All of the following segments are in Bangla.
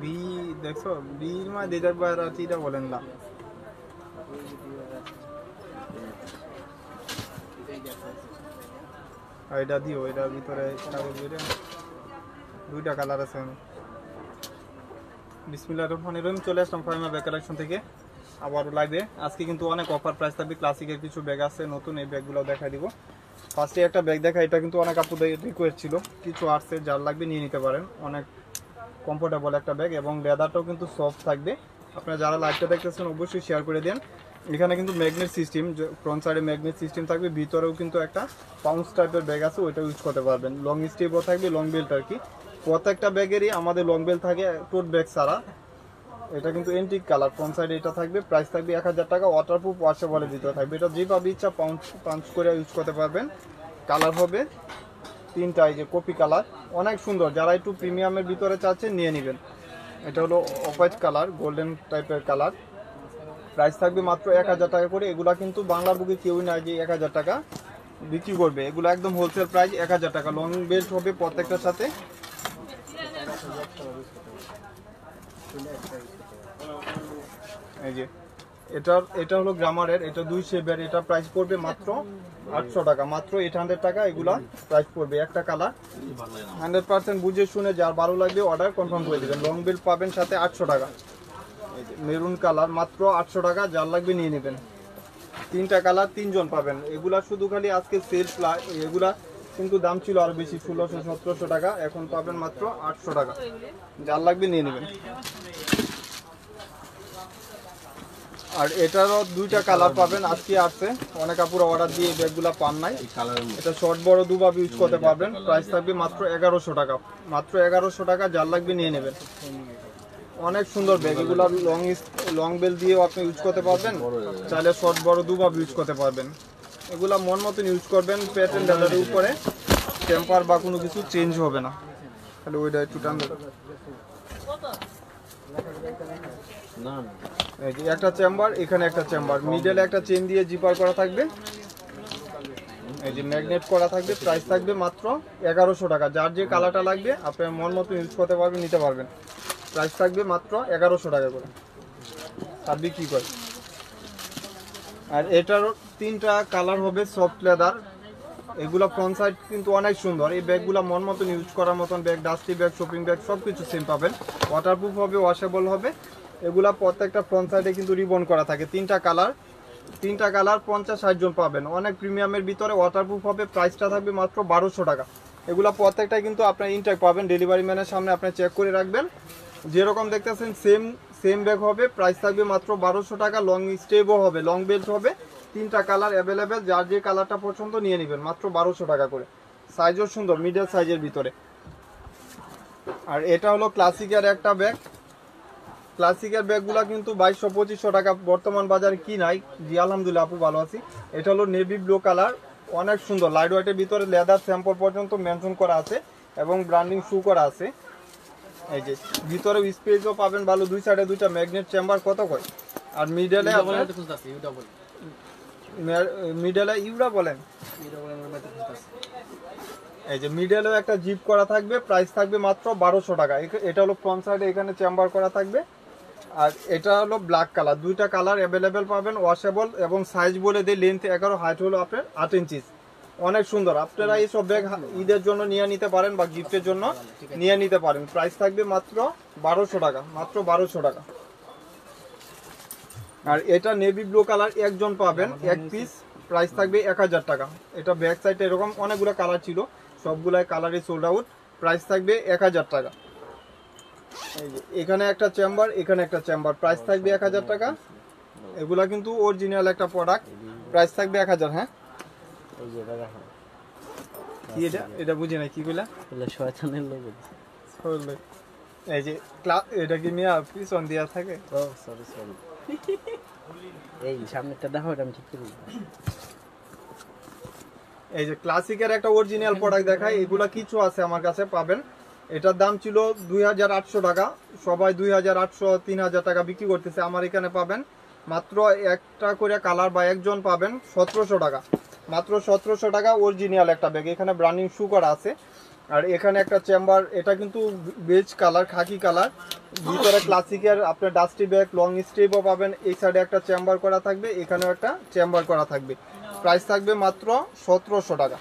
বি দেখছো বি মা দিদার বারাতিটা বলেন না এটা দিও এটার ভিতরে দুইটা কালার আছে বিসমিল্লাহির রহমানির রহিম চলে আসলাম ফাইমা ব্যাগ কালেকশন থেকে আবারও লাইভে আজকে কিন্তু অনেক অফার প্রাইস থাকবে ক্লাসিকের কিছু ব্যাগ আছে নতুন এই ব্যাগগুলো দেখাই দিব ফার্স্টে একটা ব্যাগ দেখা এটা কিন্তু অনেক আপুদের রিকোয়েস্ট ছিল কিছু আসছে যার লাগবে নিয়ে নিতে পারেন অনেক কমফোর্টেবল একটা ব্যাগ এবং লেদারটাও কিন্তু সফট থাকবে আপনারা যারা লাইভটা দেখতেছেন অবশ্যই শেয়ার করে দেন এখানে কিন্তু ম্যাগনেট সিস্টেম ফ্রন্ট সাইডে ম্যাগনেট সিস্টেম থাকবে ভিতরেও কিন্তু একটা পাউন্স টাইপের ব্যাগ আছে ওইটা ইউজ করতে পারবেন লং স্টেপও থাকবে লং বেল্ট আর কি প্রত্যেকটা ব্যাগেরই আমাদের লং বেল্ট থাকে টোট ব্যাগ ছাড়া এটা কিন্তু এন্টিক কালার ফ্রন্ট সাইডে এটা থাকবে প্রাইস থাকবে 1000 টাকা ওয়াটারপ্রুফ ওয়াশেবলের ভিতরে থাকবে এটা যেভাবে ইচ্ছা পাঞ্চ করে ইউজ করতে পারবেন কালার হবে তিনটা এই যে কপি কালার অনেক সুন্দর যারা একটু প্রিমিয়ামের ভিতরে চাচ্ছেন নিয়ে নেবেন এটা হলো অফ হোয়াইট কালার গোল্ডেন টাইপের কালার প্রাইস থাকবে মাত্র 1000 টাকা করে এগুলা কিন্তু বাংলার বুকে কেউই না যে 1000 টাকা বিক্রি করবে এগুলো একদম হোলসেল প্রাইস 1000 টাকা লং বেল্ট হবে প্রত্যেকটার সাথে এই যে এটা হলো গ্রামারের এটা 2 শেপের এটা প্রাইস পড়বে মাত্র 800 টাকা মাত্র 800 টাকা এগুলা প্রাইস পড়বে একটা কালার 100% বুঝে শুনে যার ভালো লাগবে অর্ডার কনফার্ম করে দিবেন লং বেল্ট পাবেন সাথে 800 টাকা এই যে মেরুন কালার মাত্র 800 টাকা যার লাগবে নিয়ে নেবেন তিনটা কালার তিনজন পাবেন এগুলা শুধু খালি আজকে সেল এগুলা কিন্তু দাম ছিল আরো বেশি 1600-1700 টাকা এখন পাবেন মাত্র 800 টাকা যার লাগবে নিয়ে নেবেন আর এটারও দুইটা কালার পাবেন আজকে আসছে অনেক আপুরা অর্ডার দিয়ে এই ব্যাগগুলো পান নাই এটা শর্ট বড় দুভাবে ইউজ করতে পারবেন প্রাইস থাকবে মাত্র 1100 টাকা মাত্র 1100 টাকা যার লাগবে নিয়ে নেবেন অনেক সুন্দর ব্যাগ এগুলো লং বেল দিয়েও আপনি ইউজ করতে পারবেন চাইলে শর্ট বড় দুভাবে ইউজ করতে পারবেন এগুলা মন মতন ইউজ করবেন প্যাটার্ন লেদারের উপরে টেম্পার বা কোনো কিছু চেঞ্জ হবে না তাহলে ওইটা একটু টান এই যে একটা চেম্বার এখানে একটা চেম্বার মিডলে একটা চেন দিয়ে জিপার করা থাকবে এই যে ম্যাগনেট করা থাকবে প্রাইস থাকবে মাত্র 1100 টাকা যার যে কালারটা লাগবে আপনার মন মতো ইউজ করতে পারবেন নিতে পারবেন প্রাইস থাকবে মাত্র 1100 টাকা করে আর বিক্রি করে আর এটারও তিনটা কালার হবে সফট লেদার এগুলা ফ্রন্ট সাইড কিন্তু অনেক সুন্দর এই ব্যাগগুলো মন মতন ইউজ করার মতন bag dusty bag shopping bag সব কিছু সেম পাবেন ওয়াটারপ্রুফ হবে ওয়াশেবল হবে এগুলা প্রত্যেকটা ফ্রন্ট সাইডে কিন্তু রিবন করা থাকে তিনটা কালার 50-60 জন পাবেন অনেক প্রিমিয়ামের ভিতরে ওয়াটারপ্রুফ হবে প্রাইসটা থাকবে মাত্র 1200 টাকা এগুলা প্রত্যেকটা কিন্তু আপনার ইনটেক পাবেন ডেলিভারি ম্যানের সামনে আপনি চেক করে রাখবেন যেরকম দেখতেছেন সেম ব্যাগ হবে প্রাইস থাকবে মাত্র 1200 টাকা লং স্টেপও হবে লং বেল্ট হবে তিনটা কালার অ্যাভেলেবেল যার যে কালারটা পছন্দ নিয়ে নেবেন মাত্র 1200 টাকা করে সাইজও সুন্দর মিডল সাইজের ভিতরে আর এটা হলো ক্লাসিকের একটা ব্যাগ ক্লাসিকের ব্যাগগুলো কিন্তু 2200-2500 টাকা বর্তমান বাজারে কি নাই জি আলহামদুলিল্লাহ আপু ভালো আছি এটা হলো নেভি ব্লু কালার অনেক সুন্দর লাইট ওয়েটের ভিতরে লেদার স্যাম্পল পর্যন্ত মেনশন করা আছে এবং ব্র্যান্ডিং শু করা আছে এই যে ভিতরে স্পেসও পাবেন ভালো দুই সাইডে দুইটা ম্যাগনেট চেম্বার কত কয় আর মিডলে ইউরা বলেন এই যে মিডলেও একটা জিপ করা থাকবে প্রাইস থাকবে মাত্র 1200 টাকা এটা হলো ফ্রন্ট সাইডে এখানে চেম্বার করা থাকবে আর এটা হলো ব্ল্যাক কালার দুইটা কালার অ্যাভেলেবেল পাবেন ওয়াশেবল এবং সাইজ বলে দেয় লেন্থ 11 হাইট হলো আপনার 8 ইঞ্চি অনেক সুন্দর আপনারা এই সব ব্যাগ ঈদের জন্য নিয়ে নিতে পারেন বা গিফটের জন্য নিয়ে নিতে পারেন প্রাইস থাকবে মাত্র 1200 টাকা মাত্র 1200 টাকা আর এটা নেভি ব্লু কালার একজন পাবেন এক পিস প্রাইস থাকবে 1000 টাকা এটা ব্যাক সাইডে এরকম অনেকগুলো কালার ছিল সবগুলাই কালারই সোল্ড আউট প্রাইস থাকবে 1000 টাকা এই যে এখানে একটা চেম্বার এখানে একটা চেম্বার প্রাইস থাকবে 1000 টাকা এগুলা কিন্তু অরিজিনাল একটা প্রোডাক্ট প্রাইস থাকবে 1000 হ্যাঁ এই যে এটা দেখেন কি এটা বুঝি না কি কইলা বলে শয়তানের লোগো এই যে এটা কি মিয়া পিছন দিয়া থাকে ও সরি এই সামনেটা দেখো এটা আমি ঠিক করি এই যে ক্লাসিকের একটা অরিজিনাল প্রোডাক্ট দেখাই এগুলা কিছু আছে আমার কাছে পাবেন এটার দাম ছিল 2800 টাকা সবাই 2800-3000 টাকা বিক্রি করতেছে আমার এখানে পাবেন মাত্র একটা করে কালার বা একজন পাবেন 1700 টাকা মাত্র 1700 টাকা অরিজিনাল একটা ব্যাগ এখানে ব্র্যান্ডিং শু করা আছে আর এখানে একটা চেম্বার, এটা কিন্তু বেজ কালার, খাকি কালার, ভিতরে ক্লাসিকের আপনার ডাস্টি ব্যাগ, লং স্ট্রিপও পাবেন। এই সাইডে একটা চেম্বার করা থাকবে, এখানেও একটা চেম্বার করা থাকবে। প্রাইস থাকবে মাত্র 1700 টাকা।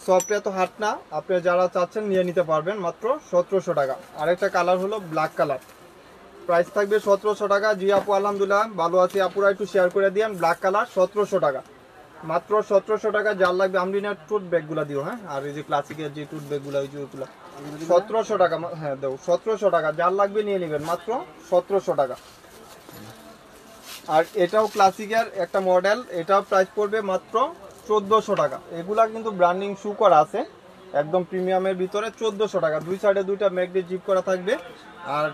সফটে তো হাট না, আপনি যারা চাচ্ছেন নিয়ে নিতে পারবেন মাত্র 1700 টাকা। আরেকটা কালার হলো ব্ল্যাক কালার, প্রাইস থাকবে 1700 টাকা। জি আপু আলহামদুলিল্লাহ ভালো আছি, আপুরা একটু শেয়ার করে দিন। ব্ল্যাক কালার 1700 টাকা, মাত্র 1700 টাকা। যার লাগবে আমরিনার টুথ ব্যাগগুলো দিও, হ্যাঁ, আর এই যে ক্লাসিকের যে টুথ ব্যাগগুলো ওই যে ওইগুলো 1700 টাকা, হ্যাঁ দাও 1700 টাকা। যার লাগবে নিয়ে নেবেন মাত্র 1700 টাকা। আর এটাও ক্লাসিকের একটা মডেল, এটাও প্রাইস পড়বে মাত্র 1400 টাকা। এগুলা কিন্তু ব্র্যান্ডিং শু করা আছে, একদম প্রিমিয়ামের ভিতরে 1400 টাকা। দুই সাইডে দুইটা ম্যাগনেট জিপ করা থাকবে, আর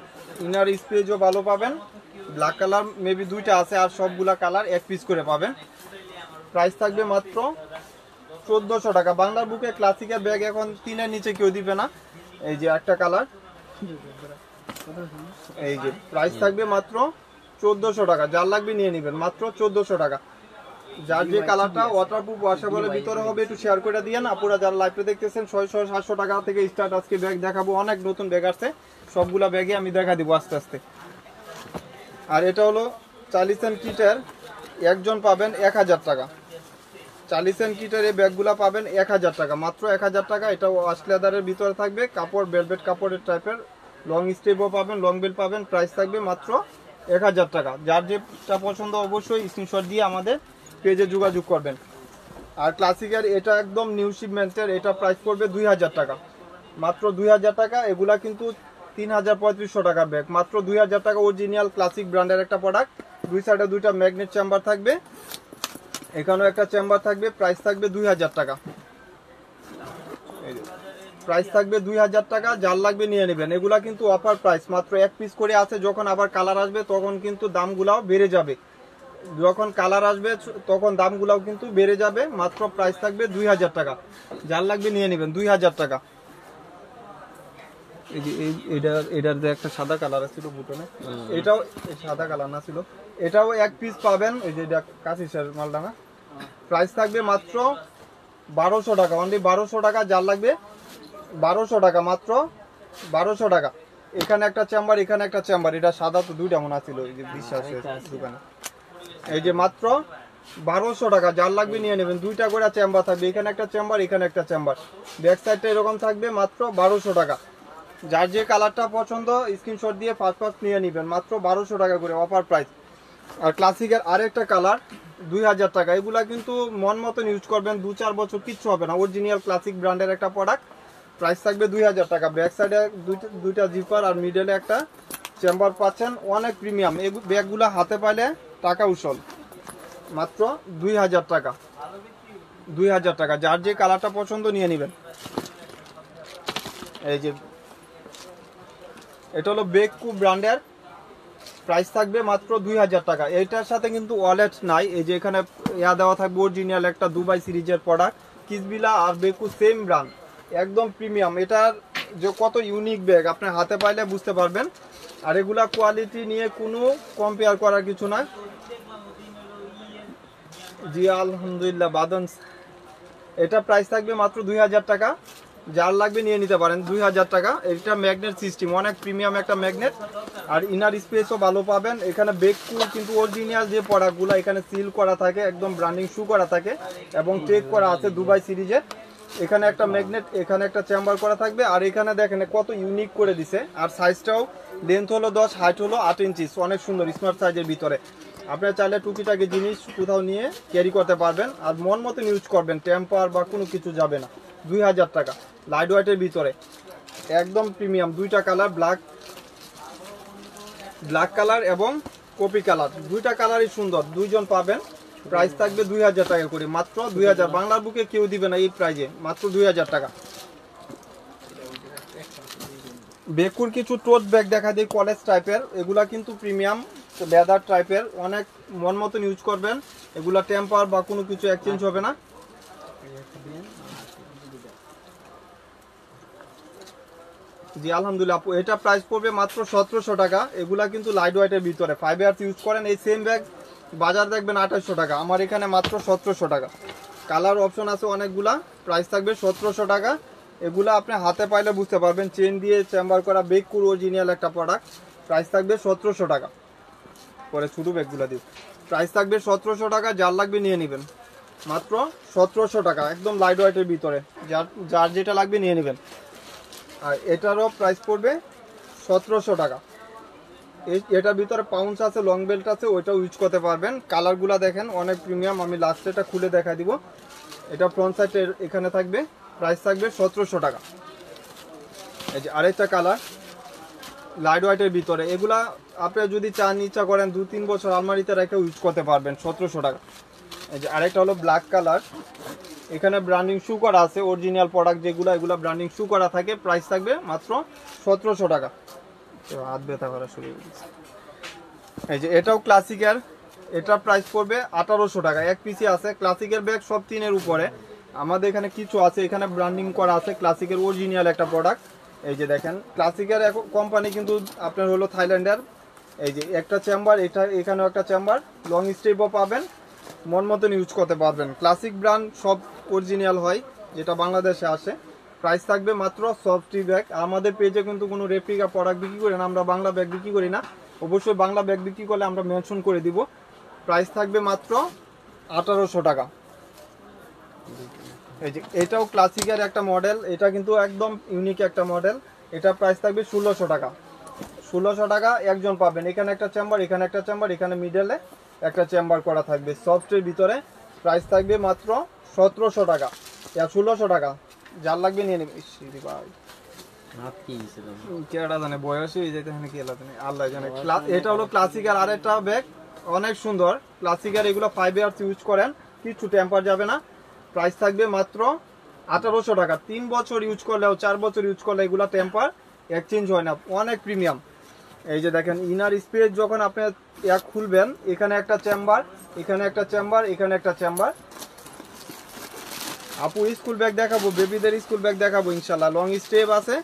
ইনার স্পেসও ভালো পাবেন। ব্ল্যাক কালার মেবি দুইটা আছে, আর সবগুলা কালার এক পিস করে পাবেন। প্রাইস থাকবে মাত্র 1400 টাকা। বাংলার বুকে ক্লাসিকের ব্যাগ এখন 3-এর নিচে কেউ দিবে না। এই যে একটা কালার, এই যে প্রাইস থাকবে মাত্র 1400 টাকা। যার লাগবে নিয়ে নেবেন মাত্র 1400 টাকা। যার যে কালারটা ওয়াটারপ্রুফ ওয়াশেবলের ভিতরে হবে একটু শেয়ার করে দিয়েন। আপুরা যারা লাইভে দেখতেছেন 600-700 টাকা থেকে স্টার্ট। আজকে ব্যাগ দেখাবো, অনেক নতুন ব্যাগ আসছে, সবগুলা ব্যাগে আমি দেখা দিব আস্তে আস্তে। আর এটা হলো 40 কিটের, একজন পাবেন 1000 টাকা। 40 কিটের এই ব্যাগগুলা পাবেন 1000 টাকা, মাত্র 1000 টাকা। এটা ওয়াশ লেদারের ভিতরে থাকবে, কাপড় ভেলভেট কাপড়ের টাইপের, লং স্টেপও পাবেন, লং বেল পাবেন। প্রাইস থাকবে মাত্র 1000 টাকা। যার যেটা পছন্দ অবশ্যই স্ক্রিনশট দিয়ে আমাদের পেজে যোগাযোগ করবেন। আর ক্লাসিকের এটা একদম নিউ শিপমেন্টের, এটা প্রাইস পড়বে 2000 টাকা, মাত্র 2000 টাকা। এগুলা কিন্তু 3500 টাকার ব্যাগ, মাত্র 2000 টাকা। অরিজিনাল ক্লাসিক ব্র্যান্ডের একটা প্রোডাক্ট। দুই সাইডে দুইটা ম্যাগনেট চেম্বার থাকবে, এখানেও একটা চেম্বার থাকবে। প্রাইস থাকবে 2000 টাকা, প্রাইস থাকবে 2000 টাকা। যার লাগবে নিয়ে নেবেন। এগুলা কিন্তু অফার প্রাইস, মাত্র এক পিস করে আছে। যখন আবার কালার আসবে তখন কিন্তু দামগুলাও বেড়ে যাবে, যখন কালার আসবে তখন দামগুলাও কিন্তু বেড়ে যাবে। মাত্র প্রাইস থাকবে 2000 টাকা। যার লাগবে নিয়ে নেবেন 2000 টাকা। এই যে এটার যে একটা সাদা কালার ছিল বুটনে, এটাও সাদা কালার না ছিল, এটাও এক পিস পাবেন। এই যে এটা কাশিসের মালডাঙ্গা, প্রাইস থাকবে মাত্র 1200 টাকা, অনলি 1200 টাকা। যার লাগবে 1200 টাকা, মাত্র 1200 টাকা। এখানে একটা চেম্বার, এখানে একটা চেম্বার, এটা সাদা তো দুইটা মনে ছিল এই যে বিশ্বাসের দোকানে। এই যে মাত্র 1200 টাকা। যার লাগবে নিয়ে নেবেন। দুইটা করে চেম্বার থাকবে, এখানে একটা চেম্বার, এখানে একটা চেম্বার। ব্যাক সাইডটা এরকম থাকবে, মাত্র 1200 টাকা। যার যে কালারটা পছন্দ স্ক্রিনশট দিয়ে ফার্স্ট নিয়ে নেবেন, মাত্র 1200 টাকা করে অফার প্রাইস। আর ক্লাসিকের আরেকটা কালার 2000 টাকা। এগুলা কিন্তু মন মতন ইউজ করবেন, 2-4 বছর কিচ্ছু হবে না। অরিজিনাল ক্লাসিক ব্র্যান্ডের একটা প্রোডাক্ট, প্রাইস থাকবে 2000 টাকা। ব্যাক সাইডে দুইটা জিপার আর মিডলে একটা চেম্বার পাচ্ছেন, অনেক প্রিমিয়াম। এই ব্যাগগুলো হাতে পাইলে টাকা উসল, মাত্র 2000 টাকা, 2000 টাকা। যার যে কালারটা পছন্দ নিয়ে নেবেন। এই যে এটা হলো বেকু ব্র্যান্ডের, প্রাইস থাকবে মাত্র 2000 টাকা। এইটার সাথে কিন্তু ওয়ালেট নাই। এই যে এখানে ইয়া দেওয়া থাকবে, অরিজিনাল একটা দুবাই সিরিজের প্রোডাক্ট। কিসবিলা আর বেকু সেম ব্র্যান্ড, একদম প্রিমিয়াম। এটার যে কত ইউনিক ব্যাগ আপনি হাতে পাইলে বুঝতে পারবেন। আর এগুলা কোয়ালিটি নিয়ে কোনো কম্পেয়ার করার কিছু না। জি আলহামদুলিল্লাহ বাদন। এটা প্রাইস থাকবে মাত্র 2000 টাকা। যার লাগবে নিয়ে নিতে পারেন 2000 টাকা। এটা ম্যাগনেট সিস্টেম, অনেক প্রিমিয়াম একটা ম্যাগনেট। আর ইনার স্পেসও ভালো পাবেন। এখানে বেকু কিন্তু অরিজিনাল যে প্রোডাক্টগুলো এখানে সিল করা থাকে, একদম ব্র্যান্ডিং শু করা থাকে এবং টেক করা আছে দুবাই সিরিজের। এখানে একটা ম্যাগনেট, এখানে একটা চেম্বার করা থাকবে। আর এখানে দেখেন কত ইউনিক করে দিছে। আর সাইজটাও লেন্থ হলো 10, হাইট হলো 8 ইঞ্চি, অনেক সুন্দর স্মার্ট সাইজের ভিতরে। আপনারা চাইলে টুকিটাকি জিনিস কোথাও নিয়ে ক্যারি করতে পারবেন। আর মন মতন ইউজ করবেন, টেম্পার বা কোনো কিছু যাবে না। 2000 টাকা, লাইট ওয়েটের ভিতরে, একদম প্রিমিয়াম। দুইটা কালার, ব্ল্যাক কালার এবং কপি কালার, দুইটা কালারই সুন্দর, দুইজন পাবেন। প্রাইস থাকবে 2000 টাকা করে, মাত্র 2000। বাংলার বুকে কেউ দিবে না এই প্রাইজে, মাত্র 2000 টাকা। বেকুর কিছু টোট ব্যাগ দেখা দিই, কলেজ টাইপের। এগুলা কিন্তু প্রিমিয়াম লেদার টাইপের, অনেক মন মতন ইউজ করবেন। এগুলা টেম্পার বা কোনো কিছু এক্সচেঞ্জ হবে না। জি আলহামদুলিল্লাহ আপু, এটা প্রাইস পড়বে মাত্র 1700 টাকা। এগুলা কিন্তু লাইট ওয়েটের ভিতরে 5 ইয়ার্স ইউজ করেন। এই সেম ব্যাগ বাজার দেখবেন 2800 টাকা, আমার এখানে মাত্র 1700 টাকা। কালার অপশন আছে অনেকগুলা, প্রাইস থাকবে 1700 টাকা। এগুলো আপনি হাতে পাইলে বুঝতে পারবেন, চেন দিয়ে চেম্বার করা বেককুর অরিজিনাল একটা প্রোডাক্ট। প্রাইস থাকবে 1700 টাকা। পরে ছোটো ব্যাগগুলো দিব, প্রাইস থাকবে 1700 টাকা। যার লাগবে নিয়ে নেবেন, মাত্র 1700 টাকা, একদম লাইট ওয়েটের ভিতরে। যার যেটা লাগবে নিয়ে নেবেন। আর এটারও প্রাইস পড়বে 1700 টাকা। এটার ভিতরে পাউন্স আছে, লং বেল্ট আছে, ওইটাও ইউজ করতে পারবেন। কালারগুলো দেখেন অনেক প্রিমিয়াম। আমি লাস্টে এটা খুলে দেখা দিব। এটা ফ্রন্ট সাইড এখানে থাকবে, প্রাইস থাকবে 1700 টাকা। এই যে আরেকটা কালার লাইট হোয়াইটের ভিতরে, এগুলা আপনি যদি চান ইচ্ছা করেন 2-3 বছর আলমারিতে রেখে ইউজ করতে পারবেন, 1700 টাকা। এই যে আরেকটা হলো ব্ল্যাক কালার, এখানে ব্র্যান্ডিং শু করা আছে, অরিজিনাল প্রোডাক্ট যেগুলো এগুলো ব্র্যান্ডিং শু করা থাকে। প্রাইস থাকবে মাত্র 1700 টাকা। হাত ব্যথা করা শুরু হয়ে গেছে। এই যে এটাও ক্লাসিকের, এটার প্রাইস পড়বে 1800 টাকা। এক পিসি আছে ক্লাসিকের ব্যাগ, সব 3-এর উপরে। আমাদের এখানে কিছু আছে, এখানে ব্র্যান্ডিং করা আছে ক্লাসিকের অরিজিনাল একটা প্রোডাক্ট। এই যে দেখেন ক্লাসিকের কোম্পানি কিন্তু আপনার হলো থাইল্যান্ডের। এই যে একটা চেম্বার, এটা এখানেও একটা চেম্বার, লং স্টেপও পাবেন, মন মতন ইউজ করতে পারবেন। ক্লাসিক ব্র্যান্ড সব অরিজিনাল হয় যেটা বাংলাদেশে আসে। প্রাইস থাকবে মাত্র সফটি ব্যাগ। আমাদের পেজে কিন্তু কোনো রেপ্লিকা প্রোডাক্ট বিক্রি করি না, আমরা বাংলা ব্যাগ বিক্রি করি না। অবশ্যই বাংলা ব্যাগ বিক্রি করলে আমরা মেনশন করে দিব। প্রাইস থাকবে মাত্র 1800 টাকা। এই যে এটাও ক্লাসিকের একটা মডেল, এটা কিন্তু একদম ইউনিক একটা মডেল। এটা প্রাইস থাকবে 1600 টাকা। 1600 টাকা একজন পাবেন। এখানে একটা চেম্বার, এখানে একটা চেম্বার, এখানে মিডলে একটা চেম্বার করা থাকবে সফটের ভিতরে। প্রাইস থাকবে মাত্র 1700 টাকা। 1600 টাকা। যার লাগবে নিয়ে নেবে। ভাই কেডা জানে বয়স হয়ে যেতে আল্লাহ জানে। এটা হলো ক্লাসিকের আরেকটা ব্যাগ, অনেক সুন্দর ক্লাসিকের। এগুলো 5 ইয়ার্স ইউজ করেন, কিছু টেম্পার যাবে না। প্রাইস থাকবে মাত্র 1800 টাকা। 3 বছর ইউজ করলেও 4 বছর ইউজ করলে এগুলো টেম্পার এক্সচেঞ্জ হয় না, অনেক প্রিমিয়াম। এই যে দেখেন ইনার স্পেস যখন আপনি খুলবেন, এখানে একটা চেম্বার, এখানে একটা চেম্বার, এখানে একটা চেম্বার। আপু স্কুল ব্যাগ দেখাবো, বেবিদের স্কুল ব্যাগ দেখাবো ইনশাল্লাহ। লং স্টেপ আছে,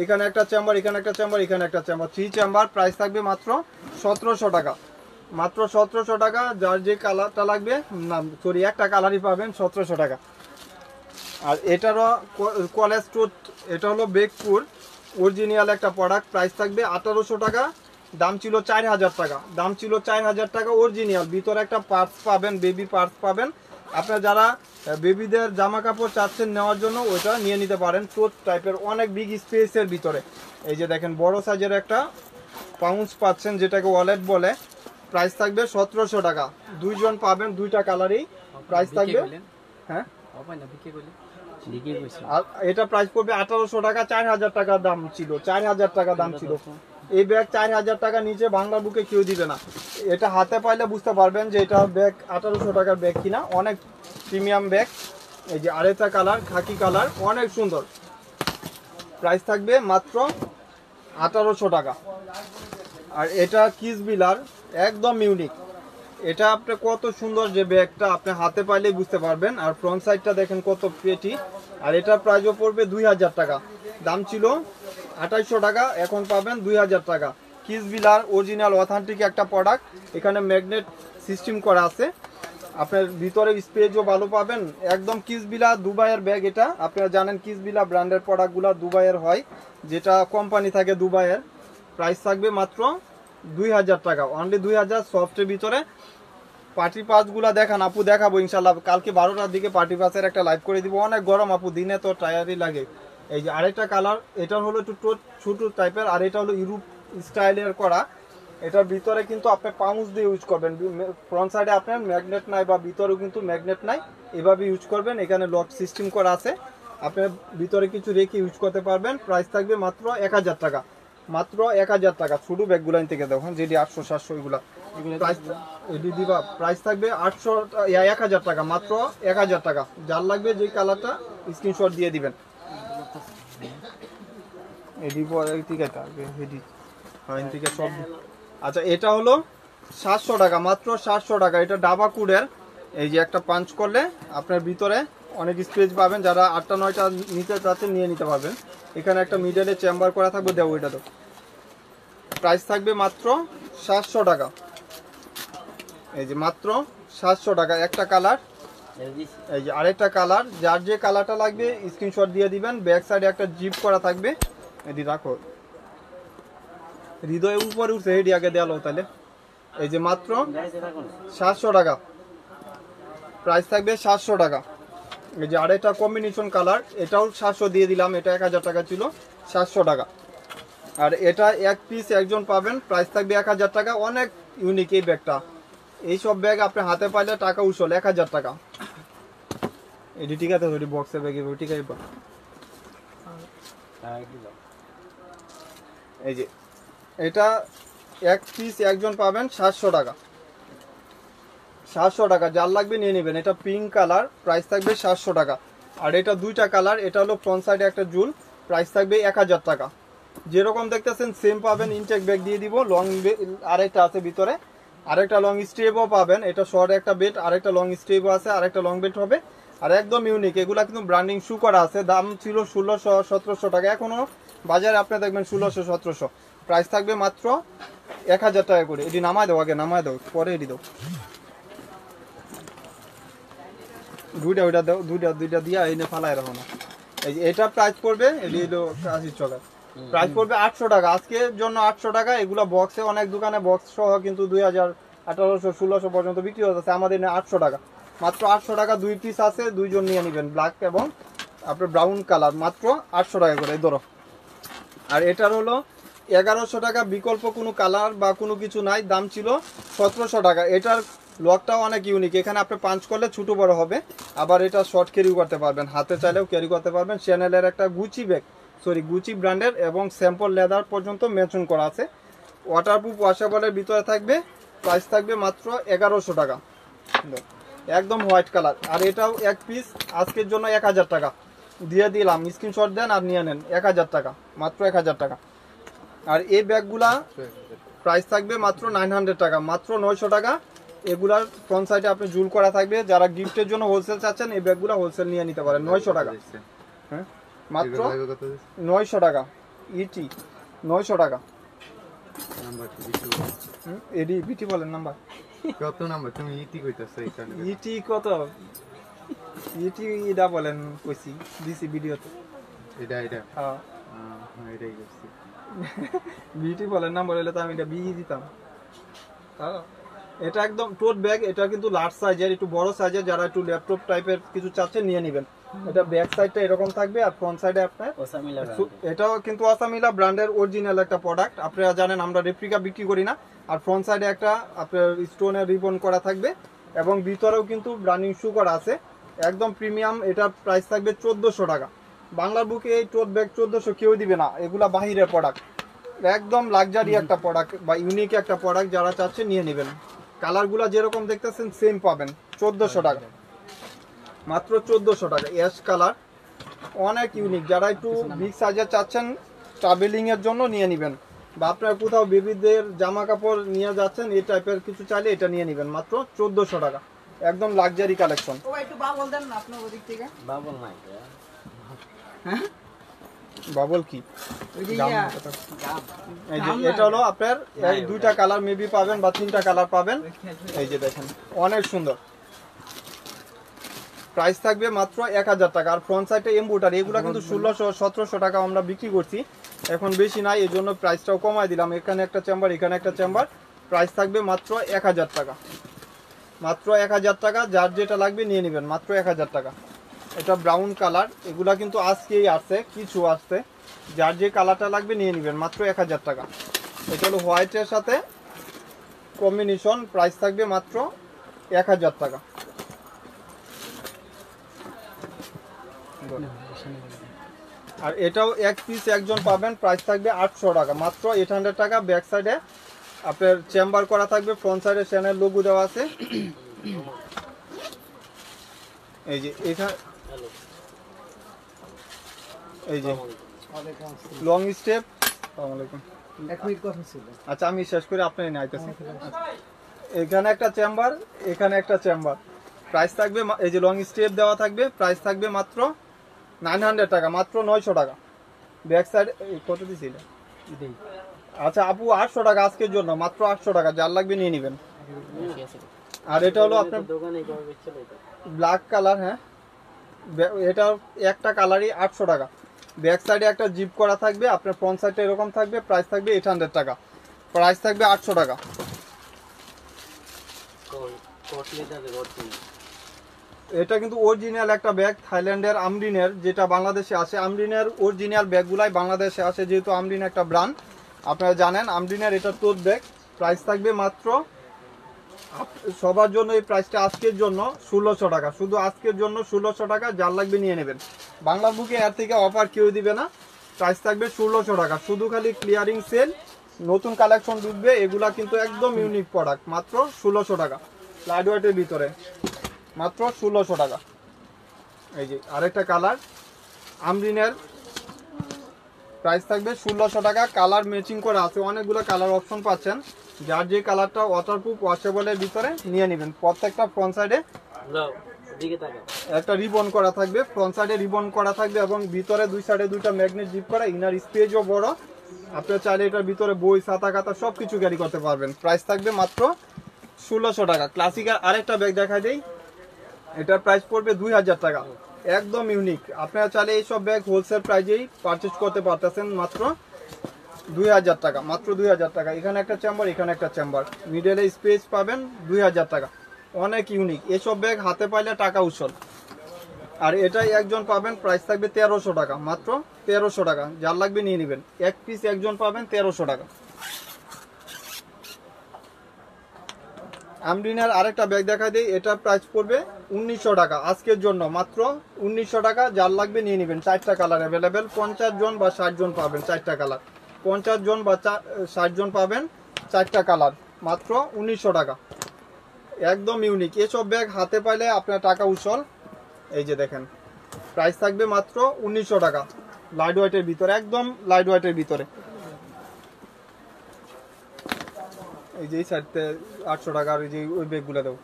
এখানে একটা চেম্বার, এখানে একটা চেম্বার, এখানে একটা চেম্বার, 3 চেম্বার। প্রাইস থাকবে মাত্র 1700 টাকা। মাত্র 1700 টাকা। যার যে কালারটা লাগবে, না সরি একটা কালারই পাবেন 1700 টাকা। আর এটারও কলেজ টুথ, এটা হলো বেগপুর অরিজিনাল একটা প্রোডাক্ট। প্রাইস থাকবে 1800 টাকা। দাম ছিল 4000 টাকা। দাম ছিল 4000 টাকা অরিজিনাল। ভিতরে একটা পার্টস পাবেন, বেবি পার্টস পাবেন। আপনারা যারা বেবিদের জামা কাপড় চাচ্ছেন নেওয়ার জন্য, ওইটা নিয়ে নিতে পারেন। টুথ টাইপের অনেক বিগ স্পেসের ভিতরে। এই যে দেখেন বড় সাইজের একটা পাউন্স পাচ্ছেন, যেটাকে ওয়ালেট বলে। প্রাইস থাকবে 1700 টাকা। দুইজন পাবেন, দুইটা কালারই প্রাইস থাকবে। হ্যাঁ, আর এটা প্রাইস পড়বে 1800 টাকা। 4000 টাকা দাম ছিল, 4000 টাকা দাম ছিল। এই ব্যাগ 4000 টাকা নিচে বাংলা বুকে কেউ দিবে না। এটা হাতে পাইলে বুঝতে পারবেন যে এটা ব্যাগ 1800 টাকার ব্যাগ কিনা। অনেক প্রিমিয়াম ব্যাগ। এই যে আরেকটা কালার, খাকি কালার, অনেক সুন্দর। প্রাইস থাকবে মাত্র 1800 টাকা। আর এটা কিস বিলার, একদম ইউনিক। এটা আপনি কত সুন্দর যে ব্যাগটা আপনি হাতে পাইলেই বুঝতে পারবেন। আর ফ্রন্ট সাইডটা দেখেন কত পেটি। আর এটার প্রাইসও পড়বে 2000 টাকা। দাম ছিল 2800 টাকা, এখন পাবেন 2000 টাকা। কিস বিলার অরিজিনাল অথেন্টিক একটা প্রোডাক্ট। এখানে ম্যাগনেট সিস্টেম করা আছে, আপনার ভিতরে স্পেসও ভালো পাবেন। একদম কিস বিলা দুবাইয়ের ব্যাগ। এটা আপনারা জানেন কিস বিলা ব্র্যান্ডের প্রোডাক্টগুলো দুবাইয়ের হয়, যেটা কোম্পানি থাকে দুবাইয়ের। প্রাইস থাকবে মাত্র 2000 টাকা, অনলি 2000। সফটের ভিতরে পার্টি পাসগুলো দেখান আপু, দেখাবো ইনশাল্লাহ। কালকে 12টার দিকে পার্টি পাসের একটা লাইভ করে দিব। অনেক গরম আপু, দিনে তো টায়ারই লাগে। এই যে আরেকটা কালার, এটা হলো একটু ছোট টাইপের, আর এটা হলো ইউরোপ স্টাইলের করা। এটার ভিতরে কিন্তু আপনি পাউন্স দিয়ে ইউজ করবেন। ফ্রন্ট সাইডে আপনার ম্যাগনেট নাই, বা ভিতরেও কিন্তু ম্যাগনেট নাই, এভাবে ইউজ করবেন। এখানে লক সিস্টেম করা আছে, আপনার ভিতরে কিছু রেখে ইউজ করতে পারবেন। প্রাইস থাকবে মাত্র 1000 টাকা। মাত্র 1000 টাকা। ছোট ব্যাগগুলো থেকে দেখুন, যেটি 800-700 এগুলা প্রাইস এটি দিবা। প্রাইস থাকবে 1000 টাকা, মাত্র 1000 টাকা। যার লাগবে যে কালারটা স্ক্রিনশট দিয়ে দিবেন। এডি পরে থেকে থাকবে এডি হয় থেকে সব। আচ্ছা, এটা হলো 700 টাকা, মাত্র 700 টাকা। এটা ডাবা কুডের। এই যে একটা পাঞ্চ করলে আপনার ভিতরে অনেক স্পেস পাবেন। যারা 8টা-9টা নিতে চাচ্ছেন নিয়ে নিতে পারবেন। এখানে একটা মিডলে চেম্বার করা থাকবে, দেবো এটা তো। প্রাইস থাকবে মাত্র 700 টাকা। এই যে মাত্র 700 টাকা। একটা কালার এই যে আরেকটা কালার, যার যে কালারটা লাগবে স্ক্রিনশট দিয়ে দিবেন। ব্যাক সাইডে একটা জিপ করা থাকবে, এটি রাখো হৃদয়ের উপরে উঠছে, এটি আগে দেওয়ালো তাহলে। এই যে মাত্র 700 টাকা, প্রাইস থাকবে 700 টাকা। এই যে আরেকটা কম্বিনেশন কালার, এটাও 700 দিয়ে দিলাম, এটা 1000 টাকা ছিল, 700 টাকা। আর এটা এক পিস একজন পাবেন, প্রাইস থাকবে 1000 টাকা। অনেক ইউনিক এই ব্যাগটা, এইসব ব্যাগ আপনি হাতে পাইলে টাকা উসল, 1000 টাকা। এটি ঠিক আছে, ওইটি বক্সের ব্যাগ ঠিক আছে। এই যে এটা এক পিস একজন পাবেন 700 টাকা, 700 টাকা। যার লাগবে নিয়ে নেবেন। এটা পিঙ্ক কালার, প্রাইস থাকবে 700 টাকা। আর এটা দুইটা কালার, এটা হলো ফ্রন্ট সাইডে একটা জুল, প্রাইস থাকবে 1000 টাকা। যেরকম দেখতেছেন সেম পাবেন, ইনটেক ব্যাগ দিয়ে দিব। লং আরেকটা আছে ভিতরে, আরেকটা লং স্ট্রেপও পাবেন। এটা শর্ট একটা বেল্ট, আরেকটা লং স্ট্রেপও আছে, আরেকটা লং বেল্ট হবে। আর একদম ইউনিক, এগুলা কিন্তু ব্র্যান্ডিং শু করা আছে। দাম ছিল 1600-1700 টাকা, এখনো বাজারে আপনি দেখবেন 1600-1700। প্রাইস থাকবে মাত্র 1000 টাকা করে। এটি নামায় দাও, আগে নামায় দাও, পরে এটি দাও। দুইটা ওইটা দাও, দুইটা দিয়া এই ফালায় রাখো না। এই যে এটা প্রাইস পড়বে, এটি হলো 80 টাকা, প্রাইস পড়বে 800 টাকা আজকের জন্য। 800 টাকা। এগুলো বক্সে, অনেক দোকানে বক্স সহ কিন্তু 2000, 1800-1600 পর্যন্ত বিক্রি হচ্ছে, আমাদের 800 টাকা, মাত্র 800 টাকা। 2 পিস আছে, দুইজন নিয়ে নেবেন, ব্ল্যাক এবং আপনার ব্রাউন কালার, মাত্র 800 টাকা করে ধরো। আর এটার হলো 1100 টাকা, বিকল্প কোনো কালার বা কোনো কিছু নাই, দাম ছিল 1700 টাকা। এটার লকটাও অনেক ইউনিক, এখানে আপনি পাঞ্চ করলে ছোটো বড় হবে। আবার এটা শর্ট ক্যারি করতে পারবেন, হাতে চাইলেও ক্যারি করতে পারবেন। চ্যানেলের একটা গুচি ব্যাগ, গুচি ব্র্যান্ডের, এবং স্যাম্পল লেদার পর্যন্ত মেনশন করা আছে। ওয়াটারপ্রুফ ওয়াশেবলের ভিতরে থাকবে, প্রাইস থাকবে মাত্র 1100 টাকা, একদম হোয়াইট কালার। আর এটাও এক পিস আজকের জন্য 1000 টাকা দিয়ে দিলাম, স্ক্রিনশট দেন আর নিয়ে নেন। 1000 টাকা, মাত্র 1000 টাকা। আর এই ব্যাগগুলা প্রাইস থাকবে মাত্র 900 টাকা, মাত্র 900 টাকা। এগুলার ফ্রন্ট সাইডে আপনি জুল করা থাকবে। যারা গিফটের জন্য হোলসেল চাচ্ছেন, এই ব্যাগগুলো হোলসেল নিয়ে নিতে পারেন। 900 টাকা, হ্যাঁ মাত্র 900 টাকা। ইটি 900 টাকা। এডি বিটি বলেন নাম্বার কত নাম্বার? তুমি ইটি কইতাছো এখানে? ইটি কত? ইটি এটা বলেন, কইছি দিছি ভিডিওতে। এটা হ্যাঁ এটাই করছি। বিটি বলেন নাম্বার হলে তো আমি এটা বি দিতাম। হ্যাঁ এটা একদম টোট ব্যাগ, এটা কিন্তু লার্জ সাইজের, একটু বড় সাইজের। যারা একটু ল্যাপটপ টাইপের কিছু চাচ্ছেন নিয়ে নেবেন। এটা ব্যাক সাইডটা এরকম থাকবে, আর ফ্রন্ট সাইডে আপনার এটাও কিন্তু আসামিলা ব্র্যান্ডের অরিজিনাল একটা প্রোডাক্ট। আপনারা জানেন আমরা রেপ্লিকা বিক্রি করি না। আর ফ্রন্ট সাইডে একটা আপনার স্টোনের রিবন করা থাকবে, এবং ভিতরেও কিন্তু ব্র্যান্ডিং শু করা আছে, একদম প্রিমিয়াম। এটার প্রাইস থাকবে 1400 টাকা। বাংলার বুকে এই টোট ব্যাগ 1400 কেউ দিবে না, এগুলা বাহিরের প্রোডাক্ট। একদম লাক্সারি একটা প্রোডাক্ট বা ইউনিক একটা প্রোডাক্ট, যারা চাচ্ছে নিয়ে নেবেন। কালারগুলা যেরকম দেখতেছেন সেম পাবেন। 1400 টাকা, মাত্র 1400 টাকা। অ্যাশ কালার, অনেক ইউনিক। যারা একটু বিগ সাইজের চাচ্ছেন ট্রাভেলিং এর জন্য নিয়ে নেবেন, বা আপনার কোথাও বেবিদের জামা কাপড় নিয়ে যাচ্ছেন, এই টাইপের কিছু চাইলে এটা নিয়ে নেবেন, মাত্র 1400 টাকা। একদম লাক্সারি কালেকশন। বাবল কি? এটা হলো আপনার দুইটা কালার মেবি পাবেন, বা 3টা কালার পাবেন। এই যে দেখেন, অনেক সুন্দর। প্রাইস থাকবে মাত্র 1000 টাকা। আর ফ্রন্ট সাইডে এমব্রয়ডারি, এগুলো কিন্তু 1600-1700 টাকা আমরা বিক্রি করছি, এখন বেশি নাই, এই জন্য প্রাইসটাও কমাই দিলাম। এখানে একটা চেম্বার, এখানে একটা চেম্বার। প্রাইস থাকবে মাত্র 1000 টাকা, মাত্র 1000 টাকা। যার যেটা লাগবে নিয়ে নেবেন, মাত্র 1000 টাকা। এটা ব্রাউন কালার, এগুলা কিন্তু আজকেই আসছে, কিছু আসছে। যার যে কালারটা লাগবে নিয়ে নেবেন, মাত্র 1000 টাকা। এটা হলো হোয়াইটের সাথে কম্বিনেশন, প্রাইস থাকবে মাত্র 1000 টাকা। আর এটাও এক পিস একজন পাবেন, প্রাইস থাকবে 800 টাকা, মাত্র 800 টাকা। ব্যাক সাইডে আপনার চেম্বার করা থাকবে, ফ্রন্ট সাইডে চ্যানেল লোগো দেওয়া আছে। এই যে এখানে এই যে লং স্টেপ। আসসালামু আলাইকুম। আচ্ছা আমি শেষ করে আপনার নিয়ে আইতেছি। এখানে একটা চেম্বার, এখানে একটা চেম্বার। প্রাইস থাকবে, এই যে লং স্টেপ দেওয়া থাকবে, প্রাইস থাকবে মাত্র 900 টাকা, মাত্র 900 টাকা। ব্যাক সাইড কত দিছিল? আচ্ছা আপু 800 টাকা আজকের জন্য, মাত্র 800 টাকা। যার লাগবে নিয়ে নেবেন। আর এটা হলো আপনার ব্ল্যাক কালার। হ্যাঁ, এটা একটা কালারই 800 টাকা। ব্যাক সাইডে একটা জিপ করা থাকবে, আপনার ফ্রন্ট সাইডে এরকম থাকবে, প্রাইস থাকবে 800 টাকা, প্রাইস থাকবে 800 টাকা। এটা কিন্তু অরিজিনাল একটা ব্যাগ, থাইল্যান্ডের আমরিনের, যেটা বাংলাদেশে আসে। আমরিনের অরিজিনাল ব্যাগগুলাই বাংলাদেশে আসে, যেহেতু আমরিন একটা ব্র্যান্ড, আপনারা জানেন। আমরিনের এটা টোট ব্যাগ, প্রাইস থাকবে মাত্র সবার জন্য এই প্রাইসটা আজকের জন্য 1600 টাকা, শুধু আজকের জন্য 1600 টাকা। যার লাগবে নিয়ে নেবেন। বাংলা বুকে এর থেকে অফার কেউ দিবে না। প্রাইস থাকবে 1600 টাকা, শুধু খালি ক্লিয়ারিং সেল, নতুন কালেকশন ঢুকবে। এগুলা কিন্তু একদম ইউনিক প্রোডাক্ট, মাত্র 1600 টাকা, লাইট ওয়েটের ভিতরে, মাত্র 1600 টাকা। এই যে আরেকটা কালার আমরিনের, প্রাইস থাকবে 1600 টাকা। কালার ম্যাচিং করে আছে, অনেকগুলো কালার অপশন পাচ্ছেন। যার যে কালারটা ওয়াটারপ্রুফ ওয়াশেবলের ভিতরে নিয়ে নেবেন। প্রত্যেকটা ফ্রন্ট সাইডে একটা রিবন করা থাকবে, ফ্রন্ট সাইডে রিবন করা থাকবে, এবং ভিতরে দুই সাইডে দুইটা ম্যাগনেট জিপ করা। ইনার স্পেসও বড়, আপনার চাইলে এটার ভিতরে বই, ছাতা খাতা সব কিছু ক্যারি করতে পারবেন। প্রাইস থাকবে মাত্র 1600 টাকা। ক্লাসিকের আরেকটা ব্যাগ দেখা দেই, এটার প্রাইস পড়বে 2000 টাকা, একদম ইউনিক। আপনারা চাইলে এইসব ব্যাগ হোলসেল প্রাইজেই পারচেজ করতে পারতেছেন, মাত্র 2000 টাকা, মাত্র 2000 টাকা। এখানে একটা চেম্বার, এখানে একটা চেম্বার, মিডলে স্পেস পাবেন, 2000 টাকা, অনেক ইউনিক। এসব ব্যাগ হাতে পাইলে টাকা উছল। আর এটাই একজন পাবেন, প্রাইস থাকবে 1300 টাকা, মাত্র 1300 টাকা। যার লাগবে নিয়ে নেবেন, এক পিস একজন পাবেন 1300 টাকা। আমরিনের আরেকটা ব্যাগ দেখা দিই, এটা প্রাইস পড়বে 1900 টাকা আজকের জন্য, মাত্র 1900 টাকা। যার লাগবে নিয়ে নেবেন। 4টা কালার অ্যাভেলেবেল, 50 জন বা 60 জন পাবেন 4টা কালার, 50 জন বা 60 জন পাবেন 4টা কালার, মাত্র 1900 টাকা, একদম ইউনিক। এসব ব্যাগ হাতে পাইলে আপনার টাকা উছল। এই যে দেখেন, প্রাইস থাকবে মাত্র 1900 টাকা, লাইট ওয়েটের ভিতরে, একদম লাইট ওয়েটের ভিতরে। এই যে এই সাইডতে 800 টাকা, আর এই যে ওই ব্যাগগুলো দেবো।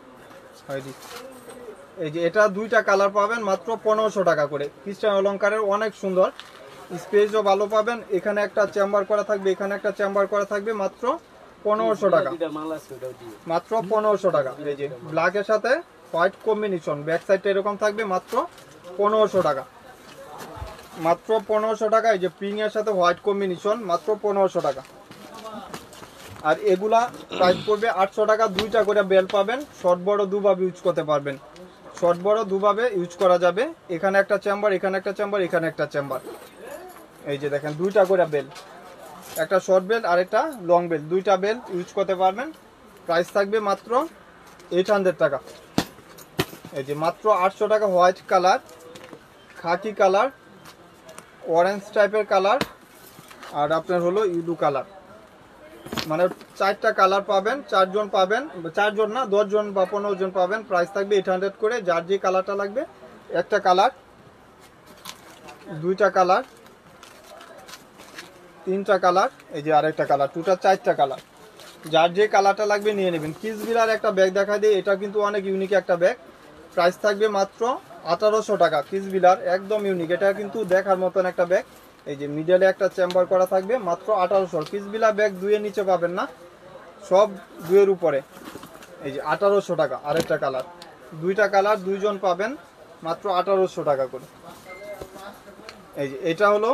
এই যে এটা দুইটা কালার পাবেন মাত্র 1500 টাকা করে। খ্রিস্টান অলংকারের, অনেক সুন্দর, স্পেসও ভালো পাবেন। এখানে একটা চেম্বার করা থাকবে, এখানে একটা চেম্বার করা থাকবে, মাত্র 1500 টাকা, মাত্র 1500 টাকা। এই যে ব্ল্যাকের সাথে হোয়াইট কম্বিনেশন, ব্যাক সাইডটা এরকম থাকবে, মাত্র 1500 টাকা, মাত্র 1500 টাকা। এই যে পিঙ্ক এর সাথে হোয়াইট কম্বিনেশন, মাত্র 1500 টাকা। আর এগুলা প্রাইস পড়বে 800 টাকা। দুইটা করে বেল পাবেন, শর্ট বড় দুভাবে ইউজ করতে পারবেন, শর্ট বড় দুভাবে ইউজ করা যাবে। এখানে একটা চেম্বার, এখানে একটা চেম্বার, এখানে একটা চেম্বার। এই যে দেখেন, দুইটা করে বেল, একটা শর্ট বেল আর একটা লং বেল, দুইটা বেল ইউজ করতে পারবেন। প্রাইস থাকবে মাত্র 800 টাকা। এই যে মাত্র 800 টাকা। হোয়াইট কালার, খাকি কালার, অরেঞ্জ টাইপের কালার, আর আপনার হলো ইউডু কালার, মানে 4টা কালার পাবেন। 4 জন পাবেন, 4 জন না 10 জন বা 15 জন পাবেন। প্রাইস থাকবে 800 করে। যার যে কালারটা লাগবে, একটা কালার, দুইটা কালার, 3টা কালার, এই যে আরেকটা কালার, টোটাল 4টা কালার। যার যে কালারটা লাগবে নিয়ে নেবেন। কিসবিলার একটা ব্যাগ দেখা দিই, এটা কিন্তু অনেক ইউনিক একটা ব্যাগ। প্রাইস থাকবে মাত্র 1800 টাকা। কিসবিলার, একদম ইউনিক, এটা কিন্তু দেখার মতন একটা ব্যাগ। এই যে মিডলে একটা চেম্বার করা থাকবে, মাত্র 1800। কিসবিলা ব্যাগ 2-এর নিচে পাবেন না, সব 2-এর উপরে। এই যে 1800 টাকা। আরেকটা কালার, দুইটা কালার, 2 জন পাবেন, মাত্র 1800 টাকা করে। এই যে এটা হলো,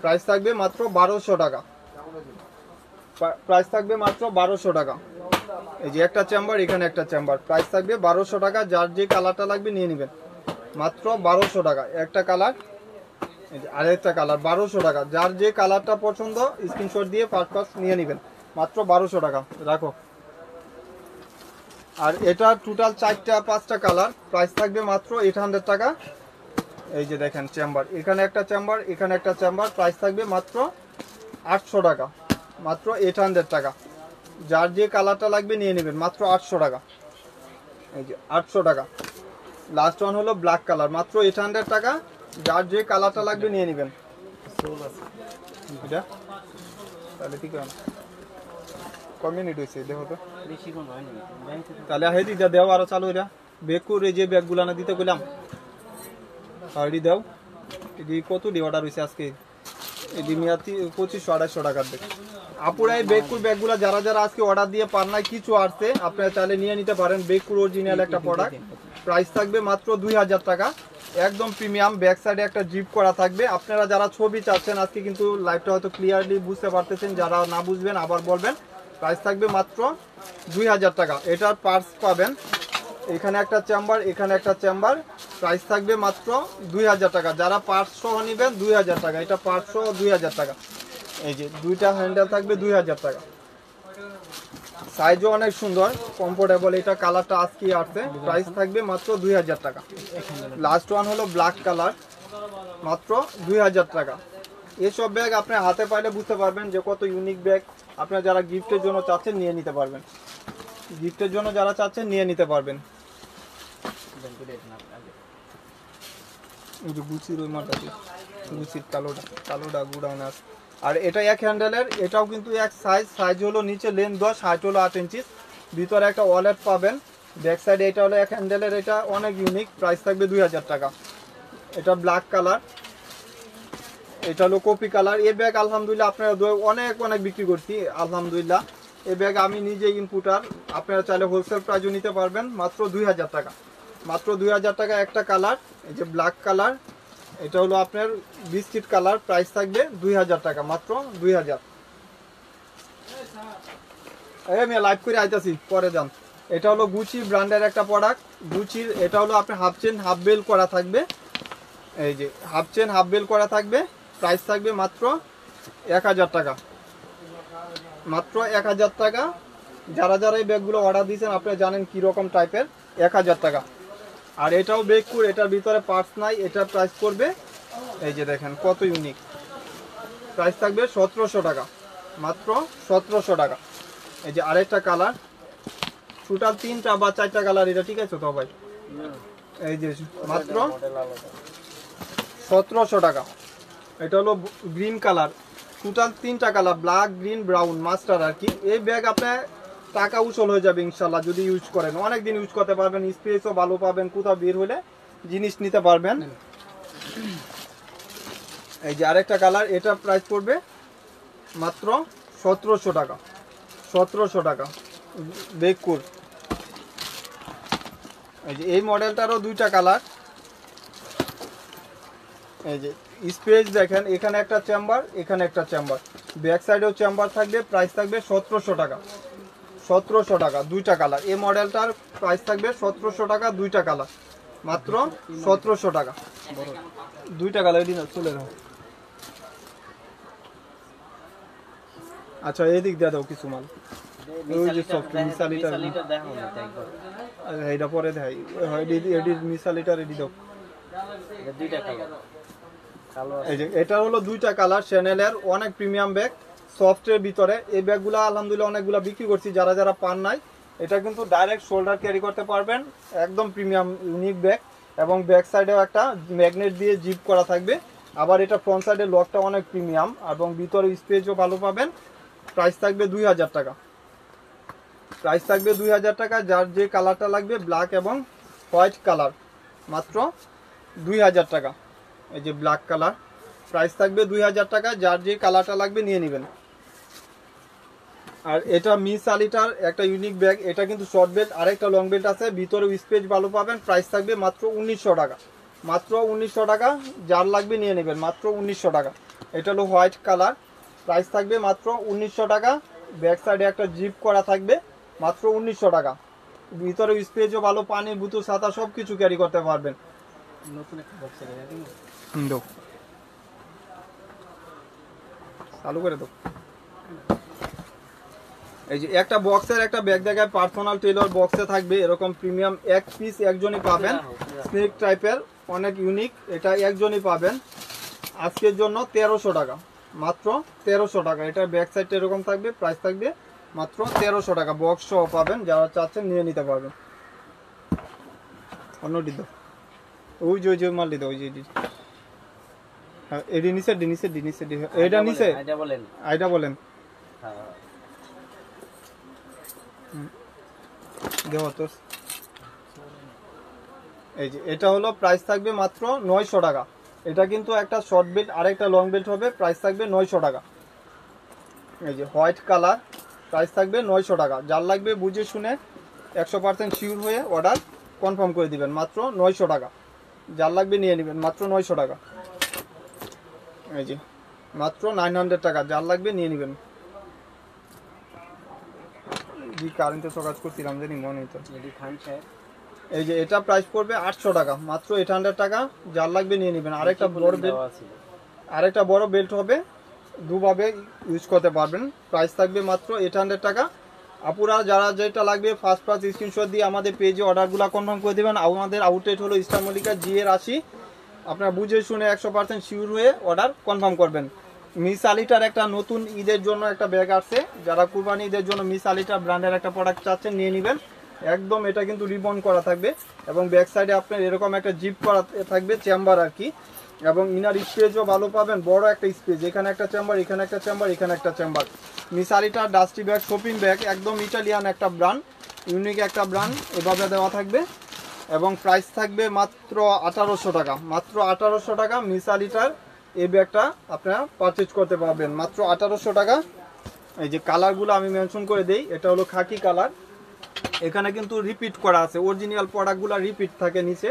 প্রাইস থাকবে মাত্র 1200 টাকা, প্রাইস থাকবে মাত্র 1200 টাকা। এই যে একটা চেম্বার, এখানে একটা চেম্বার, প্রাইস থাকবে 1200 টাকা। যার যে কালারটা লাগবে নিয়ে নেবেন, মাত্র 1200 টাকা। একটা কালার, আরেকটা কালার, 1200 টাকা। যার যে কালারটা পছন্দ স্ক্রিনশট দিয়ে ফার্স্ট নিয়ে নেবেন, মাত্র 1200 টাকা। রাখো। আর এটা টোটাল 4টা-5টা কালার, প্রাইস থাকবে মাত্র 800 টাকা। এই যে দেখেন চেম্বার, এখানে একটা চেম্বার, এখানে একটা চেম্বার, প্রাইস থাকবে মাত্র 800 টাকা, মাত্র 800 টাকা। যার যে কালারটা লাগবে নিয়ে নেবেন, মাত্র 800 টাকা। এই যে 800 টাকা। লাস্ট ওয়ান হলো ব্ল্যাক কালার, মাত্র 800 টাকা। যার যে কালারটা লাগবে নিয়ে নেবেন। এটা তাহলে ঠিক আছে, কয় মিনিট হয়েছে দেখো তো, তাহলে হেদি যা দেও আরো চালু। এটা ব্যাগ করে যে ব্যাগগুলো না দিতে গেলাম, আইডি দাও। এই কত ডি অর্ডার হয়েছে আজকে, এই ডিমিয়াতি 2500-2800 টাকার ব্যাগ। আপুরা এই বেকুর ব্যাগগুলো যারা যারা আজকে অর্ডার দিয়ে পান নাই, কিছু আসছে আপনারা চাইলে নিয়ে নিতে পারেন। বেকুর অরিজিনাল একটা প্রোডাক্ট, প্রাইস থাকবে মাত্র 2000 টাকা, একদম প্রিমিয়াম। ব্যাক সাইডে একটা জিপ করা থাকবে। আপনারা যারা ছবি চাচ্ছেন, আজকে কিন্তু লাইভটা হয়তো ক্লিয়ারলি বুঝতে পারতেছেন, যারা না বুঝবেন আবার বলবেন। প্রাইস থাকবে মাত্র 2000 টাকা। এটার পার্স পাবেন, এখানে একটা চেম্বার, এখানে একটা চেম্বার। প্রাইস থাকবে মাত্র 2000 টাকা। যারা পার্স সহ নেবেন 2000 টাকা, এটা পার্স সহ 2000 টাকা। এই যে দুইটা হ্যান্ডেল থাকবে 2000 টাকা। সাইজও অনেক সুন্দর, কমফোর্টেবল। এটা কালারটা আজকে আসছে, প্রাইস থাকবে মাত্র 2000 টাকা। লাস্ট ওয়ান হলো ব্ল্যাক কালার, মাত্র 2000 টাকা। এসব ব্যাগ আপনি হাতে পাইলে বুঝতে পারবেন যে কত ইউনিক ব্যাগ। আপনারা যারা গিফটের জন্য চাচ্ছেন নিয়ে নিতে পারবেন, গিফটের জন্য যারা চাচ্ছেন নিয়ে নিতে পারবেন। গুচির ওই মালটা গুচির কালোটা গুড়ানো আছে। আর এটা এক হ্যান্ডেলের, এটাও কিন্তু এক সাইজ হলো নিচে লেন 10, হাইট হলো 8 ইঞ্চি। ভিতরে একটা ওয়ালেট পাবেন। ব্যাক সাইডে এটা হলো এক হ্যান্ডেলের, এটা অনেক ইউনিক। প্রাইস থাকবে 2000 টাকা। এটা ব্ল্যাক কালার, এটা হলো কপি কালার। এই ব্যাগ আলহামদুলিল্লাহ আপনারা অনেক অনেক বিক্রি করছি আলহামদুলিল্লাহ। এই ব্যাগ আমি নিজে ইনপুটার, আপনারা চাইলে হোলসেল প্রাইসও নিতে পারবেন মাত্র 2000 টাকা। মাত্র 2000 টাকা একটা কালার, এই যে ব্ল্যাক কালার, এটা হলো আপনার বিস্কিট কালার। প্রাইস থাকবে 2000 টাকা, মাত্র 2000। আমি লাইভ করে আইতাছি, পরে যান। এটা হলো গুচি ব্র্যান্ডের একটা প্রোডাক্ট, গুচির। এটা হলো আপনার হাফ চেন হাফ বেল করা থাকবে, এই যে হাফ চেন হাফ বেল করা থাকবে। প্রাইস থাকবে মাত্র 1000 টাকা, মাত্র 1000 টাকা। যারা যারা এই ব্যাগগুলো অর্ডার দিয়েছেন আপনারা জানেন কীরকম টাইপের, 1000 টাকা। আর এটাও বেকুর, এটার ভিতরে পার্টস নাই। এটার প্রাইস করবে, এই যে দেখেন কত ইউনিক। প্রাইস থাকবে 1700 টাকা, মাত্র 1700 টাকা। এই যে আরেকটা কালার, টোটাল 3টা বা 4টা কালার, এটা ঠিক আছে তো ভাই? এই যে মাত্র 1700 টাকা। এটা হলো গ্রিন কালার, টোটাল 3টা colour, black, green, brown, mustard আর কি। এই ব্যাগ আপনার টাকা উসল হয়ে যাবে ইনশাল্লাহ যদি ইউজ করেন। অনেক দিন ইউজ করতে পারবেন, স্পেসও ভালো পাবেন, কোথাও বের হলে জিনিস নিতে পারবেন। এই যে আরেকটা কালার, এটা প্রাইস পড়বে মাত্র 1700 টাকা, 1700 টাকা। বেকুর, এই যে এই মডেলটারও 2টা কালার। এই যে স্পেস দেখেন, এখানে একটা চেম্বার, এখানে একটা চেম্বার, ব্যাক সাইডেও চেম্বার থাকবে। প্রাইস থাকবে 1700 টাকা, 1700 টাকা, 2টা কালার। এই মডেলটার প্রাইস থাকবে 1700 টাকা, 2টা কালার, মাত্র 1700 টাকা। 2টা কালার এদিন চলে যাও। আচ্ছা এদিক দিয়ে দাও কিছু মাল, ওই যে সফট মিসালিটার, এইটা পরে দেখাই। এডি মিসালিটার এডি দাও। এই যে এটা হলো 2টা কালার, চ্যানেলের অনেক প্রিমিয়াম ব্যাগ, সফটের ভিতরে। এই ব্যাগগুলো আলহামদুলিল্লাহ অনেকগুলো বিক্রি করছি। যারা যারা পান নাই, এটা কিন্তু ডাইরেক্ট শোল্ডার ক্যারি করতে পারবেন, একদম প্রিমিয়াম ইউনিক ব্যাগ। এবং ব্যাক সাইডেও একটা ম্যাগনেট দিয়ে জিপ করা থাকবে। আবার এটা ফ্রন্ট সাইডের লকটা অনেক প্রিমিয়াম, এবং ভিতরে স্পেসও ভালো পাবেন। প্রাইস থাকবে 2000 টাকা, প্রাইস থাকবে 2000 টাকা। যার যে কালারটা লাগবে, ব্ল্যাক এবং হোয়াইট কালার, মাত্র 2000 টাকা। এই যে ব্ল্যাক কালার, প্রাইস থাকবে 2000 টাকা। যার যে কালারটা লাগবে নিয়ে নেবেন। আর এটা মিস আলিটার একটা ইউনিক ব্যাগ, এটা কিন্তু শর্ট বেল্ট, আরেকটা লং বেল্ট আছে, ভিতরে স্পেস ভালো পাবেন। প্রাইস থাকবে মাত্র 1900 টাকা, মাত্র 1900 টাকা। যার লাগবে নিয়ে নেবেন, মাত্র 1900 টাকা। এটা হলো হোয়াইট কালার, প্রাইস থাকবে মাত্র 1900 টাকা। ব্যাক সাইডে একটা জিপ করা থাকবে, মাত্র 1900 টাকা। ভিতরে স্পেসও ভালো, পানি বোতল ছাতা সব কিছু ক্যারি করতে পারবেন। নতুন একটা বক্স দাও, চালু করে দাও। এই যে একটা বক্সের একটা ব্যাগ দেখায়, পার্সোনাল টেলর বক্সে থাকবে এরকম প্রিমিয়াম। এক পিস একজনই পাবেন, স্নেক টাইপের, অনেক ইউনিক। এটা একজনই পাবেন আজকের জন্য 1300 টাকা, মাত্র 1300 টাকা। এটা ব্যাক সাইডটা এরকম থাকবে, প্রাইস থাকবে মাত্র 1300 টাকা। বক্স সহ পাবেন, যারা চাচ্ছেন নিয়ে নিতে পারবেন। অন্যটি দাও, ওই যে মালটি দাও, ওই যে হ্যাঁ, এডি নিচে এটা নিচে, আইডা বলেন। দেখো তো, এই যে এটা হলো প্রাইস থাকবে মাত্র 900 টাকা, এটা কিন্তু একটা শর্ট বেল্ট আর একটা লং বেল্ট হবে, প্রাইস থাকবে 900 টাকা। এই যে হোয়াইট কালার, প্রাইস থাকবে 900 টাকা। যার লাগবে বুঝে শুনে 100% শিওর হয়ে অর্ডার কনফার্ম করে দিবেন, মাত্র 900 টাকা। যার লাগবে নিয়ে নেবেন, মাত্র 900 টাকা। এই যে মাত্র 900 টাকা, যার লাগবে নিয়ে নেবেন। জি কারেন্টে কাজ করছিলাম জানি মনে হতো। এই যে এটা প্রাইস পড়বে 800 টাকা, মাত্র 800 টাকা। যার লাগবে নিয়ে নেবেন। আরেকটা বড় বেল্ট হবে, দুভাবে ইউজ করতে পারবেন। প্রাইস থাকবে মাত্র 800 টাকা। আপুরা যারা যেটা লাগবে ফার্স্ট স্ক্রিনশট দিয়ে আমাদের পেজে অর্ডারগুলো কনফার্ম করে দেবেন। আমাদের আউটলেট হলো ইস্টার মল্লিকা GA80। আপনারা বুঝে শুনে 100% শিওর হয়ে অর্ডার কনফার্ম করবেন। মিস আলিটার একটা নতুন ঈদের জন্য একটা ব্যাগ আসছে, যারা কুরবানি ঈদের জন্য মিস আলিটার ব্র্যান্ডের একটা প্রোডাক্ট চাচ্ছেন নিয়ে নেবেন। একদম এটা কিন্তু রিবন করা থাকবে এবং ব্যাক সাইডে আপনার এরকম একটা জিপ করা থাকবে, চেম্বার আর কি। এবং ইনার স্পেসও ভালো পাবেন, বড় একটা স্পেস, এখানে একটা চেম্বার, এখানে একটা চেম্বার, এখানে একটা চেম্বার। মিস আলিটার ডাস্টি ব্যাগ, শপিং ব্যাগ, একদম ইটালিয়ান একটা ব্র্যান্ড, ইউনিক একটা ব্র্যান্ড, এভাবে দেওয়া থাকবে। এবং প্রাইস থাকবে মাত্র 1800 টাকা, মাত্র 1800 টাকা। মিস আলিটার এই ব্যাগটা আপনারা পারচেজ করতে পারবেন মাত্র 1800 টাকা। এই যে কালারগুলো আমি মেনশন করে দেই, এটা হলো খাকি কালার, এখানে কিন্তু রিপিট করা আছে, অরিজিনাল প্রোডাক্টগুলো রিপিট থাকে নিচে।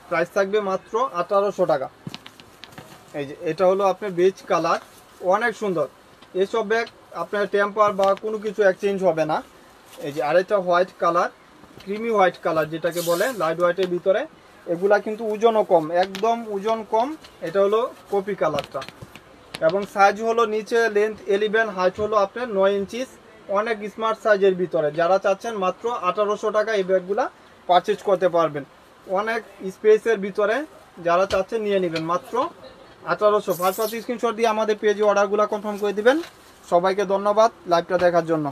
প্রাইস থাকবে মাত্র 1800 টাকা। এই যে এটা হলো আপনার বেজ কালার, অনেক সুন্দর। এসব ব্যাগ আপনার টেম্পার বা কোনো কিছু এক্সচেঞ্জ হবে না। এই যে আরেকটা white colour, creamy white colour যেটাকে বলে, লাইট হোয়াইটের ভিতরে। এগুলা কিন্তু ওজনও কম, একদম ওজন কম। এটা হলো কপি কালারটা এবং সাইজ হলো নিচে লেন্থ 11, হাইট হলো আপনার 9 ইঞ্চিস, অনেক স্মার্ট সাইজের ভিতরে। যারা চাচ্ছেন মাত্র 1800 টাকা এই ব্যাগগুলা পারচেজ করতে পারবেন, অনেক স্পেসের ভিতরে। যারা চাচ্ছেন নিয়ে নেবেন মাত্র 1800। ফার্স্ট স্ক্রিনশট দিয়ে আমাদের পেজে অর্ডারগুলো কনফার্ম করে দিবেন। সবাইকে ধন্যবাদ লাইভটা দেখার জন্য।